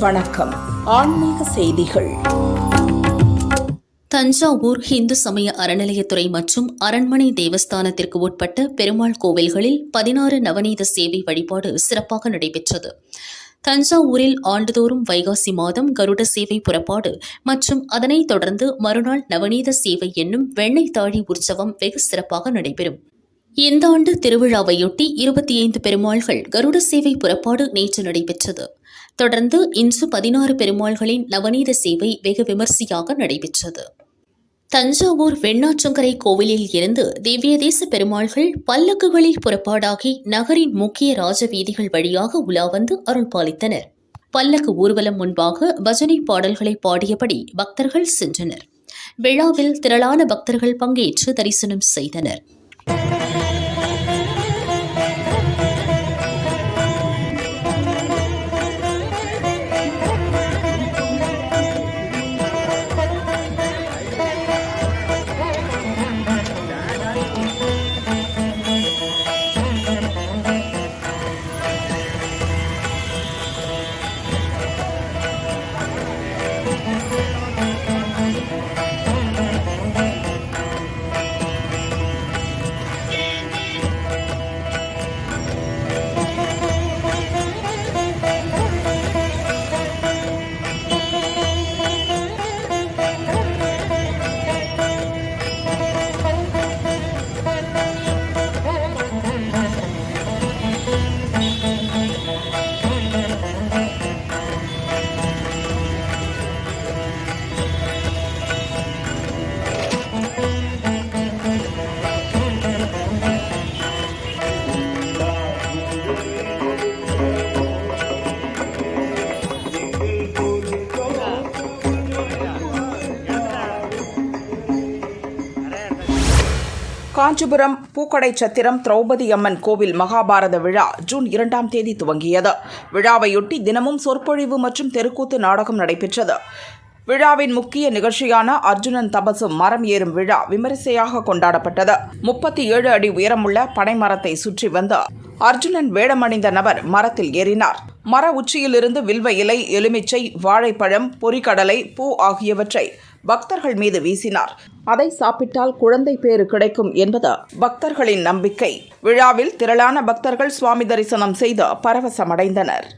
வணக்கம். ஆன்மீக செய்திகள். தஞ்சாவூர் இந்து சமய அறநிலையத்துறை மற்றும் அரண்மனை தேவஸ்தானத்திற்கு உட்பட்ட பெருமாள் கோவில்களில் 16 நவநீத சேவை வழிபாடு சிறப்பாக நடைபெற்றது. தஞ்சாவூரில் ஆண்டுதோறும் வைகாசி மாதம் கருட சேவை புறப்பாடு மற்றும் அதனைத் தொடர்ந்து மறுநாள் நவநீத சேவை என்னும் வெண்ணெய் தாழி உற்சவம் வெகு சிறப்பாக நடைபெறும். இந்த ஆண்டு திருவிழாவையொட்டி 25 பெருமாள்கள் கருட சேவை புறப்பாடு நேற்று நடைபெற்றது. தொடர்ந்து இன்று 16 பெருமாள்களின் நவநீத சேவை வெகு விமர்சையாக நடைபெற்றது. தஞ்சாவூர் வெண்ணாற்றங்கரை கோவிலில் இருந்து திவ்ய தேச பெருமாள்கள் பல்லக்குகளில் புறப்பாடாகி நகரின் முக்கிய ராஜவீதிகள் வழியாக உலா வந்து அருள் பாலித்தனர். பல்லக்கு ஊர்வலம் முன்பாக பஜனை பாடல்களை பாடியபடி பக்தர்கள் சென்றனர். விழாவில் திரளான பக்தர்கள் பங்கேற்று தரிசனம் செய்தனர். காஞ்சிபுரம் பூக்கடை சத்திரம் திரௌபதி அம்மன் கோவில் மகாபாரத விழா ஜூன் 2ஆம் தேதி துவங்கியது. விழாவையொட்டி தினமும் சொற்பொழிவு மற்றும் தெருக்கூத்து நாடகம் நடைபெற்றது. விழாவின் முக்கிய நிகழ்ச்சியான அர்ஜுனன் தபசும் மரம் ஏறும் விழா விமரிசையாக கொண்டாடப்பட்டது. 37 அடி உயரமுள்ள பனைமரத்தை சுற்றி வந்த அர்ஜுனன் வேடமணிந்த நபர் மரத்தில் ஏறினார். மர உச்சியிலிருந்து வில்வ இலை, எலுமிச்சை, வாழைப்பழம், பொரிகடலை, பூ ஆகியவற்றை பக்தர்கள் மீது வீசினார். அதை சாப்பிட்டால் குழந்தை பேறு கிடைக்கும் என்பது பக்தர்களின் நம்பிக்கை. விழாவில் திரளான பக்தர்கள் சுவாமி தரிசனம் செய்து பரவசமடைந்தனர்.